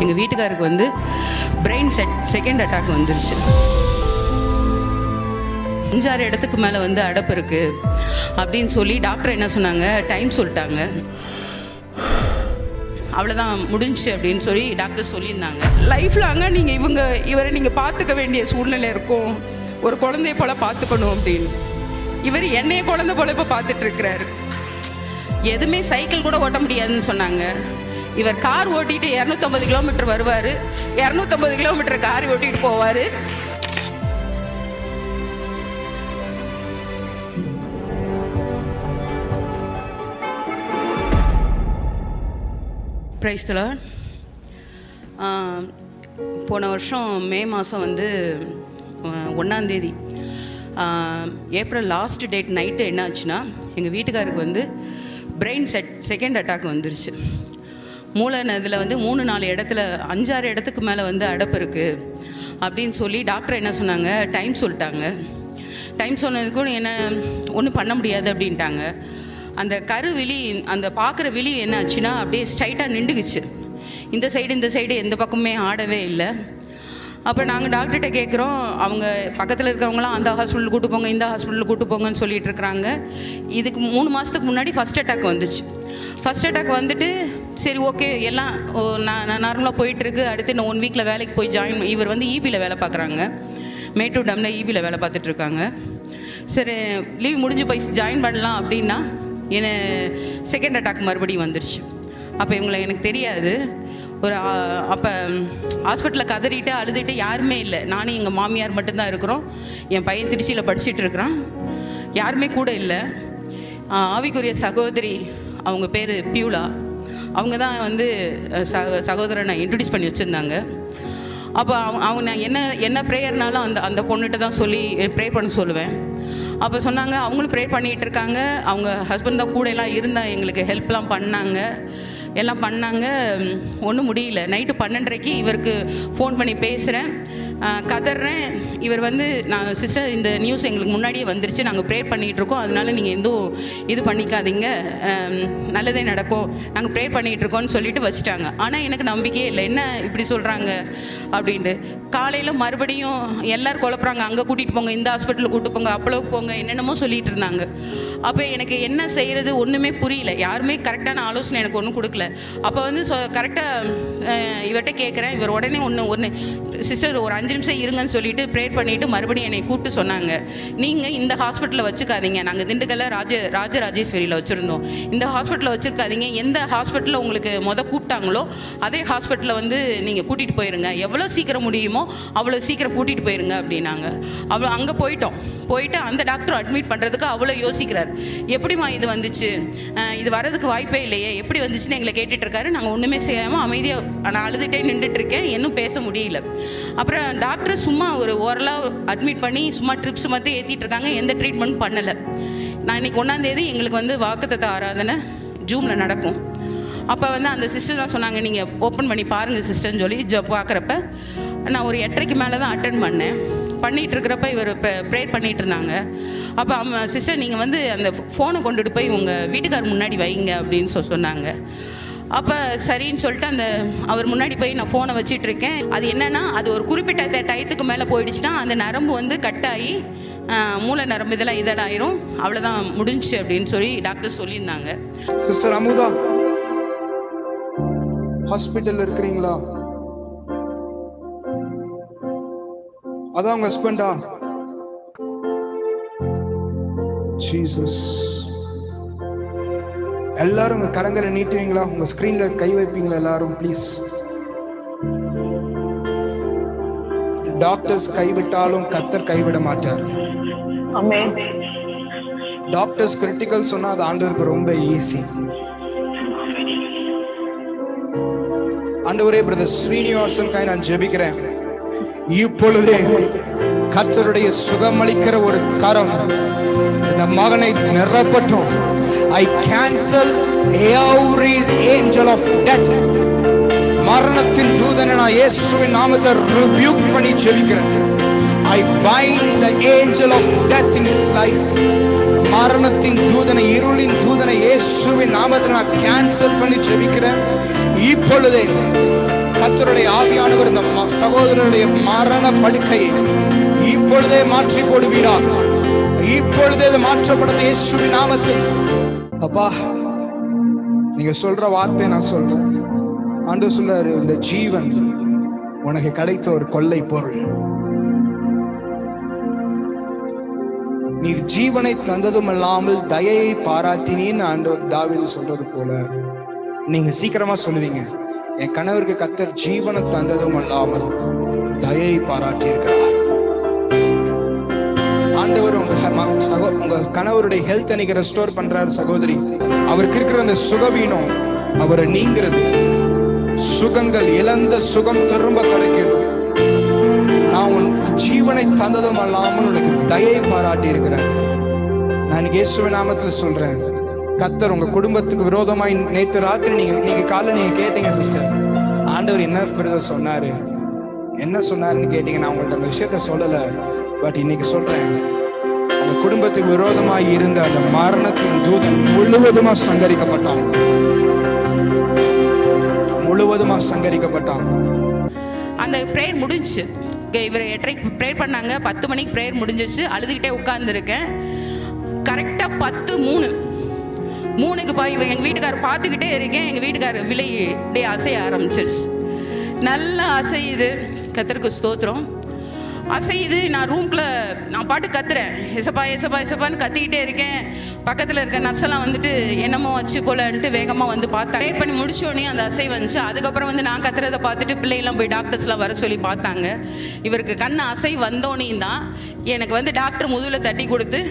எங்கள் வீட்டுக்காருக்கு வந்து பிரெயின் செகண்ட் அட்டாக் வந்துருச்சு. 5-6 இடத்துக்கு மேலே வந்து அடப்பு இருக்குது அப்படின்னு சொல்லி டாக்டர் என்ன சொன்னாங்க, டைம் சொல்லிட்டாங்க, அவ்வளோதான் முடிஞ்சு அப்படின்னு சொல்லி டாக்டர் சொல்லியிருந்தாங்க. லைஃப் லாங்காக நீங்கள் இவரை நீங்கள் பார்த்துக்க வேண்டிய சூழ்நிலை இருக்கும், ஒரு குழந்தைய போல் பார்த்துக்கணும் அப்படின்னு. இவர் என்னைய குழந்தை போல் இப்போ பார்த்துட்ருக்கிறாரு. எதுவுமே சைக்கிள் கூட ஓட்ட முடியாதுன்னு சொன்னாங்க. இவர் கார் ஓட்டிட்டு 250 கிலோமீட்டர் வருவார், 250 கிலோமீட்டர் கார் ஓட்டிட்டு போவார். Praise the Lord. போன வருஷம் மே மாதம் வந்து 1ஆம் தேதி ஏப்ரல் லாஸ்ட் டேட் நைட்டு என்ன ஆச்சுன்னா, எங்கள் வீட்டுக்காருக்கு வந்து பிரெயின் செகண்ட் அட்டாக் வந்துருச்சு. மூளை இதில் வந்து 3-4 இடத்துல 5-6 இடத்துக்கு மேலே வந்து அடப்பு இருக்குது அப்படின்னு சொல்லி டாக்டர் என்ன சொன்னாங்க, டைம் சொல்லிட்டாங்க. டைம் சொன்னதுக்கும் என்ன ஒன்றும் பண்ண முடியாது அப்படின்ட்டாங்க. அந்த கருவிழி, அந்த பார்க்குற விழி என்ன ஆச்சுன்னா அப்படியே ஸ்ட்ரைட்டாக நின்றுக்குச்சு. இந்த சைடு எந்த பக்கமே ஆடவே இல்லை. அப்புறம் நாங்கள் டாக்டர்கிட்ட கேட்குறோம், அவங்க பக்கத்தில் இருக்கிறவங்களாம் அந்த ஹாஸ்பிட்டல் கூட்டு போங்க, இந்த ஹாஸ்பிட்டல் கூட்டு போங்கன்னு சொல்லிட்டு இருக்கிறாங்க. இதுக்கு 3 மாதத்துக்கு முன்னாடி ஃபஸ்ட் அட்டாக் வந்துச்சு. ஃபஸ்ட் அட்டாக் வந்துட்டு சரி ஓகே எல்லாம் நார்மலாக போயிட்டுருக்கு. அடுத்து இன்னும் 1 வீக்கில் வேலைக்கு போய் ஜாயின். இவர் வந்து ஈபியில் வேலை பார்க்குறாங்க, மேட்டூர் டேமில் ஈபியில் வேலை பார்த்துட்ருக்காங்க. சரி லீவ் முடிஞ்சு போய் ஜாயின் பண்ணலாம் அப்படின்னா என்ன செகண்ட் அட்டாக் மறுபடியும் வந்துருச்சு. அப்போ இவங்களை எனக்கு தெரியாது. அப்போ ஹாஸ்பிட்டலில் கதறிட்டு அழுதுட்டு யாருமே இல்லை, நானும் எங்கள் மாமியார் மட்டும்தான் இருக்கிறோம். என் பையன் திருச்சியில் படிச்சுட்டு இருக்கிறான், யாருமே கூட இல்லை. ஆவிக்குரிய சகோதரி, அவங்க பேர் பியூலா, அவங்க தான் வந்து சகோதரனை இன்ட்ரடியூஸ் பண்ணி வச்சுருந்தாங்க. அப்போ அவங்க நான் என்ன ப்ரேயர்னாலும் அந்த பொண்ணுகிட்ட தான் சொல்லி ப்ரே பண்ண சொல்லுவேன். அப்போ சொன்னாங்க, அவங்களும் ப்ரே பண்ணிகிட்டு இருக்காங்க, அவங்க ஹஸ்பண்ட் தான் கூட எல்லாம் இருந்தால் எங்களுக்கு ஹெல்ப்லாம் பண்ணாங்க, எல்லாம் பண்ணாங்க. ஒன்றும் முடியல. நைட்டு 12:30க்கு இவருக்கு ஃபோன் பண்ணி பேசுகிறேன், கதறேன். இவர் வந்து, நான் சிஸ்டர் இந்த நியூஸ் எங்களுக்கு முன்னாடியே வந்துருச்சு, நாங்கள் ப்ரேயர் பண்ணிகிட்ருக்கோம், அதனால நீங்கள் எதுவும் இது பண்ணிக்காதீங்க, நல்லதே நடக்கும், நாங்கள் ப்ரேயர் பண்ணிகிட்ருக்கோன்னு சொல்லிட்டு வச்சுட்டாங்க. ஆனால் எனக்கு நம்பிக்கையே இல்லை, என்ன இப்படி சொல்கிறாங்க அப்படின்ட்டு. காலையில் மறுபடியும் எல்லோரும் குழப்புறாங்க, அங்கே கூட்டிகிட்டு போங்க, இந்த ஹாஸ்பிட்டலில் கூப்பிட்டு போங்க, அப்பளவுக்கு போங்க, என்னென்னமோ சொல்லிகிட்டு இருந்தாங்க. அப்போ எனக்கு என்ன செய்கிறது ஒன்றுமே புரியல. யாருமே கரெக்டான ஆலோசனை எனக்கு ஒன்றும் கொடுக்கல. அப்போ வந்து கரெக்டாக இவர்கிட்ட கேட்குறேன். இவர் உடனே ஒன்று சிஸ்டர் ஒரு 5 நிமிஷம் இருங்கன்னு சொல்லிட்டு ப்ரேயர் பண்ணிவிட்டு மறுபடியும் என்னை கூப்பிட்டு சொன்னாங்க, நீங்கள் இந்த ஹாஸ்பிட்டலில் வச்சுக்காதீங்க, நாங்கள் திண்டுக்கல்ல ராஜராஜேஸ்வரியில் வச்சுருந்தோம், இந்த ஹாஸ்பிட்டலில் வச்சுருக்காதீங்க, எந்த ஹாஸ்பிட்டலில் உங்களுக்கு கூப்பிட்டாங்களோ அதே ஹாஸ்பிட்டலில் வந்து நீங்கள் கூட்டிகிட்டு போயிருங்க, எவ்வளோ சீக்கிரம் முடியுமோ அவ்வளோ சீக்கிரம் கூட்டிகிட்டு போயிருங்க அப்படின்னாங்க. அவ்வளோ அங்கே போயிட்டு அந்த டாக்டர் அட்மிட் பண்ணுறதுக்கு அவ்வளோ யோசிக்கிறார். எப்படிமா இது வந்துச்சு, இது வரதுக்கு வாய்ப்பே இல்லையே, எப்படி வந்துச்சுன்னு எங்களை கேட்டுட்ருக்காரு. நாங்கள் ஒன்றுமே செய்யாமல் அமைதியாக நான் அழுதுகிட்டே நின்றுட்டுருக்கேன், இன்னும் பேச முடியல. அப்புறம் டாக்டர் சும்மா ஒரு ஓரலாக அட்மிட் பண்ணி சும்மா ட்ரிப்ஸ் மட்டும் ஏற்றிட்டு இருக்காங்க, எந்த ட்ரீட்மெண்ட் பண்ணலை. நான் இன்றைக்கி 1ஆம் தேதி எங்களுக்கு வந்து வாக்குத்தத்த ஆராதனை ஜூமில் நடக்கும். அப்போ வந்து அந்த சிஸ்டர் தான் சொன்னாங்க, நீங்கள் ஓப்பன் பண்ணி பாருங்கள் சிஸ்டர்னு சொல்லி பார்க்குறப்ப நான் ஒரு 8:30க்கு மேலே தான் அட்டன் பண்ணேன். பண்ணிகிட்டு இருக்கிறப்ப இவர் ப்ரேயர் பண்ணிகிட்டு இருந்தாங்க. அப்போ சிஸ்டர் நீங்கள் வந்து அந்த ஃபோனை கொண்டுட்டு போய் உங்கள் வீட்டுக்கார் முன்னாடி வைங்க அப்படின்னு சொன்னாங்க. அப்போ சரின்னு சொல்லிட்டு அவர் முன்னாடி போய் நான் ஃபோனை வச்சிட்ருக்கேன். அது என்னென்னா, அது ஒரு குறிப்பிட்ட டயத்துக்கு மேலே போயிடுச்சுன்னா அந்த நரம்பு வந்து கட்டாகி மூளை நரம்பு இதெல்லாம் இதடாயிரும், அவ்வளோதான் முடிஞ்சு அப்படின்னு சொல்லி டாக்டர் சொல்லியிருந்தாங்க. சிஸ்டர் அமுதா ஹாஸ்பிட்டல் இருக்கிறீங்களா? அதான் உங்க ஹஸ்பண்டா? ஜீசஸ். எல்லாரும் உங்க கரங்களை நீட்டுவீங்களா? உங்க ஸ்கிரீன்ல கை வைப்பீங்களா எல்லாரும் ப்ளீஸ்? டாக்டர்ஸ் கைவிட்டாலும் கர்த்தர் கைவிட மாட்டார். ஆமென். டாக்டர்ஸ் கிரிட்டிக்கல் சொன்னா அது ஆண்டவருக்கு ரொம்ப ஈஸி. ஆண்டவரே, பிரதர் ஸ்ரீனிவாசனுக்காக நான் ஜெபிக்கிறேன். இப்பொழுதே கர்த்தருடைய சுகமளிக்கிற ஒரு கரம் இந்த மகனை நிரப்பட்டும். I cancel every angel of death. மரணத்தின் தூதனை நான் இயேசுவின் நாமத்தில் rebuke பண்ணி ஜெபிக்கிறேன். I bind the angel of death in his life. மரணத்தின் தூதனை, இருளின் தூதனை இயேசுவின் நாமத்தில் நான் கேன்சல் பண்ணி ஜெபிக்கிறேன். இப்பொழுதே கர்த்தருடைய ஆவியானவர் இந்த சகோதரனுடைய மரண படுக்கையை இப்பொழுதே மாற்றி போடுவீராக. இப்பொழுதே மாற்றப்படும் இயேசுவின் நாமத்தில். அப்பா, நீங்க சொல்ற வார்த்தை நான் சொல்றேன். ஆண்டவர் சொல்றாரு, இந்த ஜீவன் உனக்கு கிடைத்த ஒரு கொள்ளை பொருள். நீர் ஜீவனை தந்ததும் அல்லாமல் தயையை பாராட்டினீன்னு ஆண்டவர் தாவீது சொல்றது போல நீங்க சீக்கிரமா சொல்லுவீங்க, என் கணவருக்கு கர்த்தர் ஜீவனை தந்ததும் அல்லாமல் தயையை பாராட்டி இருக்கிறார். ஆண்டவர் உங்க கணவருடைய ஹெல்த் அன்னைக்கு ரெஸ்டோர் பண்றாரு. சகோதரி, அவருக்கு இருக்கிற அந்த சுகவீனம் அவரை நீங்கிறது. சுகங்கள், இழந்த சுகம் திரும்ப கிடைக்கணும். நான் உன் ஜீவனை தந்ததும் அல்லாமல் உனக்கு தயை பாராட்டி இருக்கிறேன். நான் இயேசுவின் நாமத்தில் சொல்றேன், கர்த்தர் உங்க குடும்பத்துக்கு விரோதமாய் நேற்று ராத்திரி நீங்க காலைல நீங்க கேட்டீங்க சிஸ்டர், ஆண்டவர் என்ன சொன்னாரு, என்ன சொன்னாருன்னு கேட்டீங்க. நான் உங்கள்ட்ட அந்த விஷயத்த சொல்லல, பட் இன்னைக்கு சொல்றேன், உங்க குடும்பத்துக்கு விரோதமாய் இருந்த அந்த மரணத்தின் தூதன் முழுவதுமா சங்கரிக்கப்பட்டான். அந்த பிரேயர் முடிஞ்சு, இவர் 8:30 ப்ரேயர் பண்ணாங்க, 10 மணிக்கு ப்ரேயர் முடிஞ்சிருச்சு. அழுதுகிட்டே உட்கார்ந்துருக்கேன். கரெக்டாக 10:03 போய் எங்கள் வீட்டுக்காரர் பார்த்துக்கிட்டே இருக்கேன். எங்கள் வீட்டுக்காரர் விலை அசைய ஆரம்பிச்சிருச்சு. நல்லா அசையுது. கர்த்தருக்கு ஸ்தோத்திரம். அசையுது. நான் ரூம்குள்ளே நான் பாட்டு கத்துறேன், எசப்பா எசப்பா எசப்பான்னு கத்திக்கிட்டே இருக்கேன். பக்கத்தில் இருக்க நர்ஸெல்லாம் வந்துட்டு என்னமோ வச்சு போலன்ட்டு வேகமாக வந்து பார்த்தா, ப்ரேயர் பண்ணி முடிச்சோடனே அந்த அசை வந்துச்சு. அதுக்கப்புறம் வந்து நான் கத்துறதை பார்த்துட்டு பிள்ளையெல்லாம் போய் டாக்டர்ஸ்லாம் வர சொல்லி பார்த்தாங்க. இவருக்கு கண் அசை வந்தோன்னே தான் எனக்கு வந்து டாக்டர் முதுகில் தட்டி கொடுத்து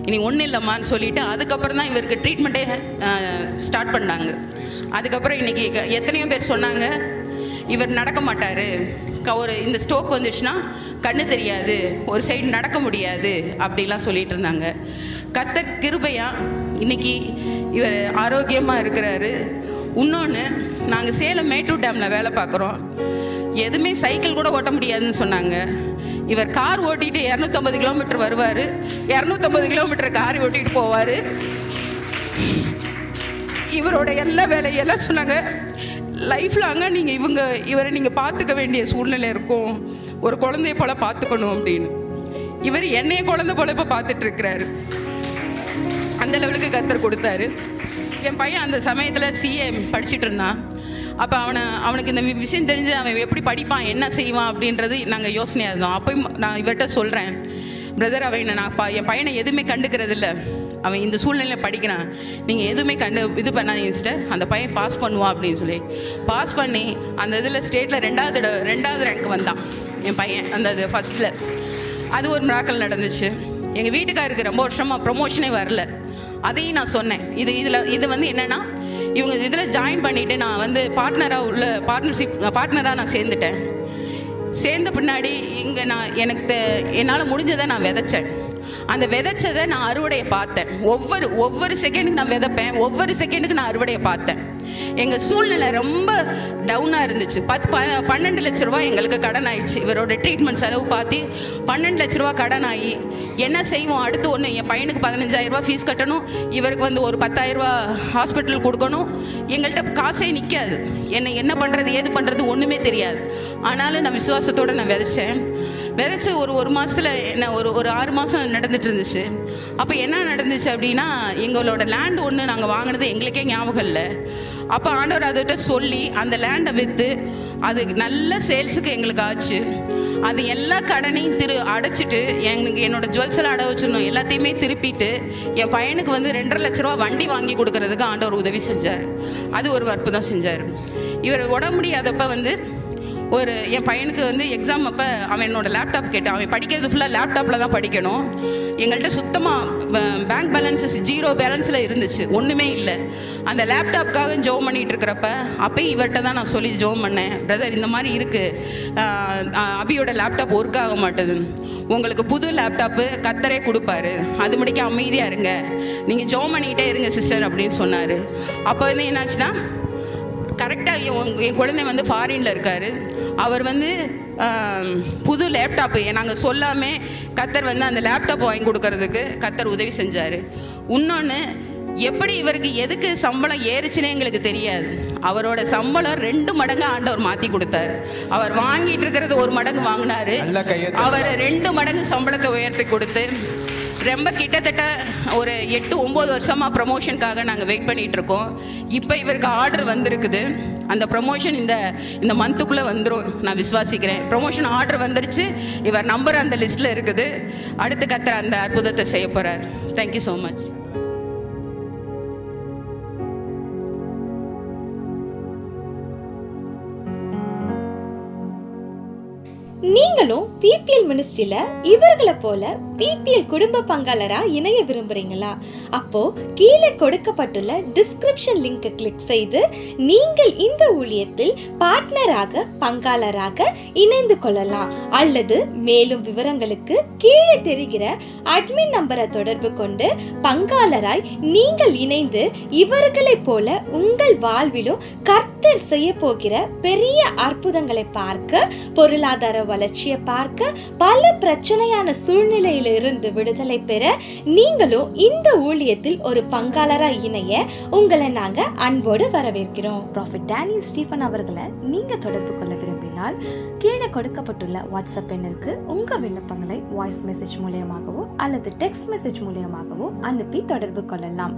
இனி ஒன்றும் இல்லைம்மான்னு சொல்லிவிட்டு அதுக்கப்புறம் தான் இவருக்கு ட்ரீட்மெண்ட்டே ஸ்டார்ட் பண்ணாங்க. அதுக்கப்புறம் இன்றைக்கி எத்தனையோ பேர் சொன்னாங்க, இவர் நடக்க மாட்டார், ஒரு இந்த ஸ்ட்ரோக் வந்துச்சுன்னா கண்ணு தெரியாது, ஒரு சைடு நடக்க முடியாது அப்படிலாம் சொல்லிட்டு இருந்தாங்க. கர்த்தர் கிருபையா இன்னைக்கு இவர் ஆரோக்கியமாக இருக்கிறாரு. இன்னொன்று, நாங்கள் சேலம் மேட்டூர் டேமில் வேலை பார்க்குறோம். எதுவுமே சைக்கிள் கூட ஓட்ட முடியாதுன்னு சொன்னாங்க. இவர் கார் ஓட்டிகிட்டு 250 கிலோமீட்டர் வருவார், 250 கிலோமீட்டர் கார் ஓட்டிகிட்டு போவார். இவரோட எல்லா வேலையெல்லாம் சொன்னாங்க, லைஃப் லாங்காக நீங்கள் இவரை நீங்கள் பார்த்துக்க வேண்டிய சூழ்நிலை இருக்கும், ஒரு குழந்தைய போல் பார்த்துக்கணும் அப்படின்னு. இவர் என்னைய குழந்தை போல இப்போ பார்த்துட்ருக்கிறாரு. அந்த லெவலுக்கு கர்த்தர் கொடுத்தாரு. என் பையன் அந்த சமயத்தில் CA படிச்சுட்டு இருந்தான். அப்போ அவனுக்கு இந்த விஷயம் தெரிஞ்சு அவன் எப்படி படிப்பான், என்ன செய்வான் அப்படின்றது நாங்கள் யோசனையாக இருந்தோம். அப்போயும் நான் இவர்கிட்ட சொல்கிறேன், பிரதர் அவன் என் பையனை எதுவுமே கண்டுக்கிறது இல்லை, அவன் இந்த சூழ்நிலையில் படிக்கிறான், நீங்கள் எதுவுமே இது பண்ணாதீங்க சிஸ்டர், அந்த பையன் பாஸ் பண்ணுவான் அப்படின்னு சொல்லி பாஸ் பண்ணி அந்த இதில் ஸ்டேட்டில் 2வது ரேங்க் வந்தான் என் பையன். அந்த ஃபஸ்ட்டில் அது ஒரு மிராக்கல் நடந்துச்சு. எங்கள் வீட்டுக்காருக்கு ரொம்ப வருஷமாக ப்ரொமோஷனே வரல. அதையும் நான் சொன்னேன், இது வந்து என்னென்னா, இவங்க இதில் ஜாயின் பண்ணிவிட்டு நான் வந்து பார்ட்னராக நான் சேர்ந்துட்டேன். சேர்ந்த பின்னாடி இங்கே என்னால் முடிஞ்சதை நான் விதைச்சேன். அந்த விதைச்சதை நான் அறுவடையை பார்த்தேன். ஒவ்வொரு செகண்டுக்கு நான் விதைப்பேன், ஒவ்வொரு செகண்டுக்கு நான் அறுவடையை பார்த்தேன். எங்கள் சூழ்நிலை ரொம்ப டவுனாக இருந்துச்சு. 12 லட்ச ரூபா எங்களுக்கு கடன் ஆயிடுச்சு. இவரோட ட்ரீட்மெண்ட் செலவு பார்த்து 12 லட்ச ரூபா கடன் ஆகி என்ன செய்வோம், அடுத்து ஒன்று என் பையனுக்கு 15,000 ரூபா ஃபீஸ் கட்டணும், இவருக்கு வந்து ஒரு 10,000 ரூபா ஹாஸ்பிட்டல் கொடுக்கணும். எங்கள்கிட்ட காசே நிற்காது. என்ன பண்ணுறது ஏது பண்ணுறது ஒன்றுமே தெரியாது. ஆனாலும் நான் விசுவாசத்தோடு நான் விதைச்ச ஒரு மாதத்தில் என்ன ஒரு 6 மாதம் நடந்துட்டு இருந்துச்சு. அப்போ என்ன நடந்துச்சு அப்படின்னா, எங்களோட லேண்ட் ஒன்று நாங்கள் வாங்கினது எங்களுக்கே ஞாபகம் இல்லை. அப்போ ஆண்டவர் அதுகிட்ட சொல்லி அந்த லேண்டை விற்று அது நல்ல சேல்ஸுக்கு எங்களுக்கு ஆச்சு. அது எல்லா கடனையும் அடைச்சிட்டு என்னோடய ஜுவல்ஸெல்லாம் அடை வச்சிடணும், எல்லாத்தையுமே திருப்பிட்டு என் பையனுக்கு வந்து 2.5 லட்ச ரூபா வண்டி வாங்கி கொடுக்கறதுக்கு ஆண்டவர் உதவி செஞ்சார். அது ஒரு அற்புதம் செஞ்சார். இவர் உடம்பு முடியாதப்போ வந்து என் பையனுக்கு வந்து எக்ஸாம் அப்போ அவன் என்னோடய லேப்டாப் கேட்டான். அவன் படிக்கிறது ஃபுல்லாக லேப்டாப்பில் தான் படிக்கணும். எங்கள்கிட்ட சுத்தமாக பேங்க் பேலன்ஸஸ் 0 பேலன்ஸில் இருந்துச்சு, ஒன்றுமே இல்லை. அந்த லேப்டாப்புக்காக ஜோம் பண்ணிகிட்டு இருக்கிறப்ப அப்போயும் இவர்கிட்ட தான் நான் சொல்லி ஜோம் பண்ணேன், பிரதர் இந்த மாதிரி இருக்குது, அபியோட லேப்டாப் ஒர்க் ஆக மாட்டேது, உங்களுக்கு புது லேப்டாப்பு கர்த்தரே கொடுப்பாரு, அது முடிக்க அமைதியாக இருங்க, நீங்கள் ஜோம் பண்ணிக்கிட்டே இருங்க சிஸ்டர் அப்படின்னு சொன்னார். அப்போ வந்து என்னாச்சுன்னா, கரெக்டாக என் குழந்தை வந்து ஃபாரினில் இருக்கார். அவர் வந்து புது லேப்டாப்பு நாங்கள் சொல்லாமல் கர்த்தர் வந்து அந்த லேப்டாப் வாங்கி கொடுக்கறதுக்கு கர்த்தர் உதவி செஞ்சார். இன்னொன்று, எப்படி இவருக்கு எதுக்கு சம்பளம் ஏறுச்சுன்னே எங்களுக்கு தெரியாது. அவரோட சம்பளம் 2 மடங்கு ஆண்டவர் மாற்றி கொடுத்தாரு. அவர் வாங்கிட்டு இருக்கிறது 1 மடங்கு வாங்கினாரு. அவர் 2 மடங்கு சம்பளத்தை உயர்த்தி கொடுத்து ரொம்ப கிட்டத்தட்ட ஒரு 8-9 வருஷமாக ப்ரமோஷனுக்காக நாங்கள் வெயிட் பண்ணிகிட்டு இருக்கோம். இப்போ இவருக்கு ஆர்டர் வந்திருக்குது. அந்த ப்ரமோஷன் இந்த மந்த்துக்குள்ளே வந்துடும் நான் விசுவாசிக்கிறேன். ப்ரமோஷன் ஆர்டர் வந்துருச்சு. இவர் நம்பர் அந்த லிஸ்ட்டில் இருக்குது. அடுத்து கர்த்தர் அந்த அற்புதத்தை செய்ய போகிறார். Thank you so much. நீங்களும் பிபிஎல் மினிஸ்ட்ரியில இவர்களை போல பிபிஎல் குடும்ப பங்காளரா இணைய விரும்புறீங்களா? அப்போ கீழே கொடுக்கப்பட்டுள்ள டிஸ்கிரிப்ஷன் லிங்கை கிளிக் செய்து நீங்கள் இந்த ஊழியத்தில் பார்ட்னராக பங்காளராக இணைந்து கொள்ளலாம். அல்லது மேலும் விவரங்களுக்கு கீழே தெரிகிற அட்மின் நம்பரை தொடர்பு கொண்டு பங்காளராய் நீங்கள் இணைந்து இவர்களை போல உங்கள் வாழ்விலும் கர்த்தர் செய்ய போகிற பெரிய அற்புதங்களை பார்க்க, பொருளாதார வளர்ச்சியை பார்க்க, பல பிரச்சனையான சூழ்நிலையில இருந்து விடுதலை பெற நீங்களும் இந்த ஊழியத்தில் ஒரு பங்காளரா இணைய உங்களை நாங்க அன்போடு வரவேற்கிறோம். ப்ராஃபெட் டேனியல் ஸ்டீஃபன் அவர்களை நீங்க தொடர்பு கொள்ள விரும்பினால் கீழே கொடுக்கப்பட்டுள்ள வாட்ஸ்அப் எண்ணிற்கு உங்க விண்ணப்பங்களை வாய்ஸ் மெசேஜ் மூலமாகவோ அல்லது டெக்ஸ்ட் மெசேஜ் மூலமாகவோ அனுப்பி தொடர்பு கொள்ளலாம்.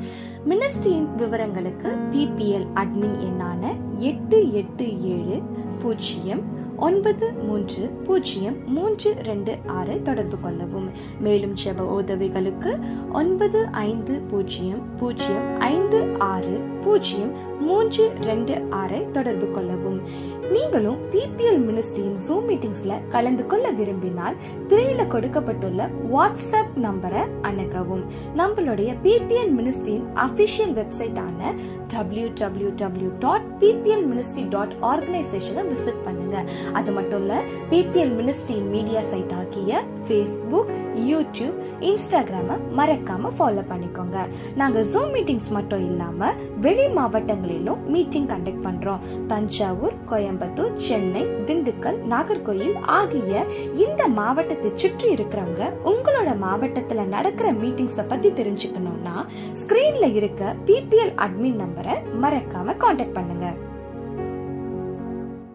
மினிஸ்ட்ரியின் விவரங்களுக்கு பிபிஎல் அட்மின் எண்ணான 880930326 தொடர்பு கொள்ளவும். மேலும் ஜெப உதவிகளுக்கு 9505560326 தொடர்பு கொள்ளவும். நீங்களும் பிபிஎல் மினிஸ்ட்ரியின் ஜூம் மீட்டிங்ஸ்ல கலந்து கொள்ள விரும்பினால் திரையில கொடுக்கப்பட்டுள்ள வாட்ஸ்அப் நம்பரை அணுகவும். நம்மளுடைய பிபிஎல் மினிஸ்ட்ரியின் அபிஷியல் வெப்சைட் ஆன www.pplministry.organization விசிட் பண்ணுங்க. அது மட்டும் இல்ல, பிபிஎல் மினிஸ்ட்ரியின் மீடியா சைட் ஆகிய ஃபேஸ்புக், யூடியூப், இன்ஸ்டாகிராம மறக்காம ஃபாலோ பண்ணிக்கோங்க. நாங்க ஜூம் மீட்டிங்ஸ் மட்டும் இல்லாம வெளி மாவட்டங்களிலும் மீட்டிங் கண்டக்ட் பண்றோம். தஞ்சாவூர், கோயம்புத்தூர், சென்னை, திண்டுக்கல், நாகர்கோயில் ஆகிய இந்த மாவட்டத்தை சுற்றி இருக்கிறவங்க உங்களோட மாவட்டத்துல நடக்கிற மீட்டிங்ஸை பத்தி தெரிஞ்சுக்கணும்னா ஸ்கிரீன்ல இருக்க பிபிஎல் அட்மின் நம்பரை மறக்காம கான்டாக்ட் பண்ணுங்க.